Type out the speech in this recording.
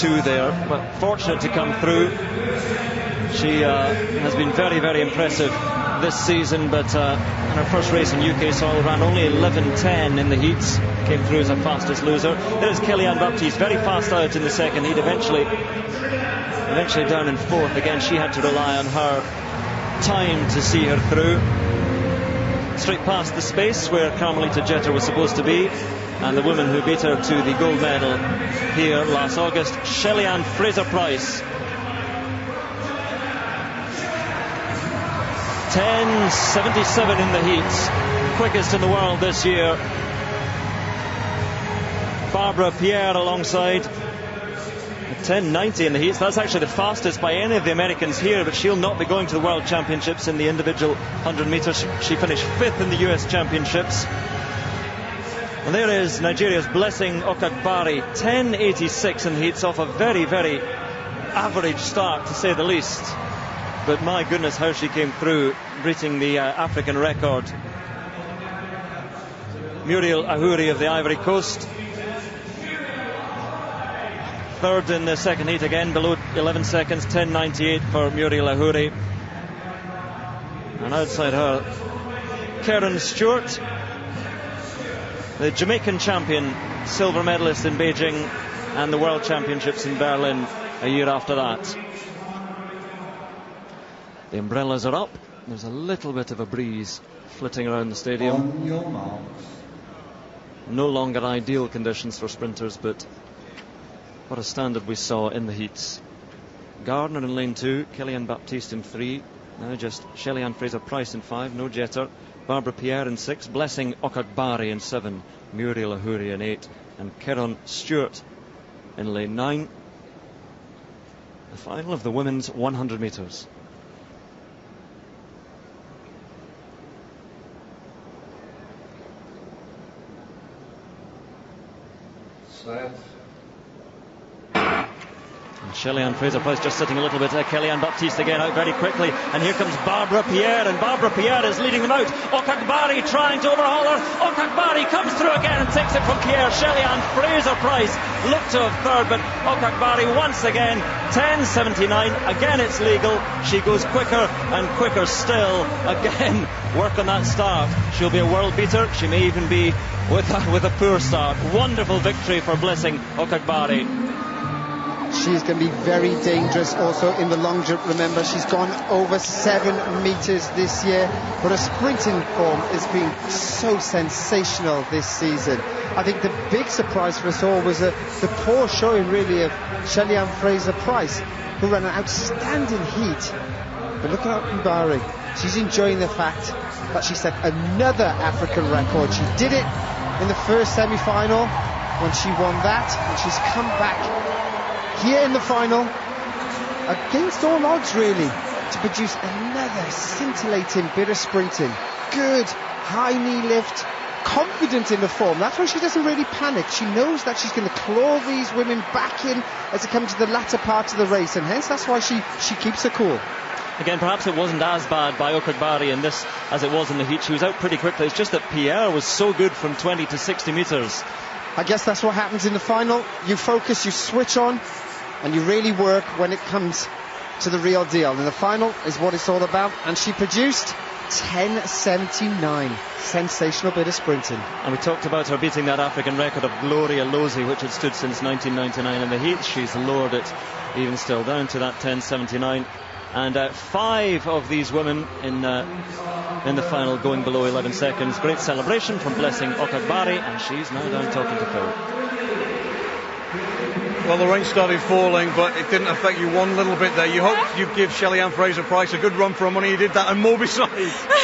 2 there, but fortunate to come through. She has been very, very impressive this season, but in her first race in UK soil ran only 11:10 in the heats, came through as a fastest loser. There's Ann BAPTISTE, very fast out in the second heat, eventually down in 4th. Again, she had to rely on her time to see her through. Straight past the space where Carmelita Jeter was supposed to be, and the woman who beat her to the gold medal here last August, Shelly-Ann FRASER-PRYCE. 10:77 in the heats, quickest in the world this year. Barbara Pierre alongside, 10:90 in the heats. That's actually the fastest by any of the Americans here, but she'll not be going to the World Championships in the individual 100 metres. She finished 5th in the US Championships. And there is Nigeria's Blessing Okagbare, 10:86 in the heats, off a very, very average start, to say the least. But my goodness, how she came through, beating the African record. Murielle AHOURE of the Ivory Coast, 3rd in the second heat, again below 11 seconds, 10:98 for Murielle AHOURE. And outside her, Kerron Stewart, the Jamaican champion, silver medalist in Beijing and the World Championships in Berlin a year after that. The umbrellas are up. There's a little bit of a breeze flitting around the stadium. No longer ideal conditions for sprinters, but what a standard we saw in the heats. Gardner in lane 2, Ann BAPTISTE in 3, now just Shelly-Ann FRASER-PRYCE in 5, no Jeter, Barbara Pierre in 6, Blessing Okagbare in 7, Murielle AHOURE in 8, and Kerron Stewart in lane 9. The final of the women's 100 metres. And Shelly-Ann FRASER-PRYCE just sitting a little bit. Ann BAPTISTE again out very quickly, and here comes Barbara Pierre, and Barbara Pierre is leading them out. Okagbare trying to overhaul her. Okagbare comes through again and takes it from Pierre. Shelly-Ann FRASER-PRYCE looked to have 3rd, but Okagbare once again, 10:79. Again it's legal. She goes quicker and quicker still. Again, work on that start. She'll be a world beater. She may even be with a poor start. Wonderful victory for Blessing Okagbare. She's going to be very dangerous also in the long jump. Remember, she's gone over 7 meters this year, but her sprinting form has been so sensational this season. I think the big surprise for us all was the poor showing really of Shelly-Ann FRASER-PRYCE, who ran an outstanding heat. But look at Okagbare. She's enjoying the fact that she set another African record. She did it in the first semi-final when she won that, and she's come back here in the final against all odds really to produce another scintillating bit of sprinting. Good high knee lift, confident in the form. That's why she doesn't really panic. She knows that she's going to claw these women back in as it comes to the latter part of the race, and hence that's why she keeps her cool. Again, perhaps it wasn't as bad by Okagbare in this as it was in the heat. She was out pretty quickly. It's just that Pierre was so good from 20 to 60 metres. I guess that's what happens in the final. You focus, you switch on, and you really work when it comes to the real deal. And the final is what it's all about. And she produced 10:79. Sensational bit of sprinting. And we talked about her beating that African record of Gloria Losey, which had stood since 1999 in the heat. She's lowered it even still down to that 10:79. And 5 of these women in the final going below 11 seconds. Great celebration from Blessing Okagbare, and she's now down talking to Phil. Well, the rain started falling, but it didn't affect you one little bit there. You hoped you'd give Shelly-Ann FRASER-PRYCE a good run for her money. You did that and more besides.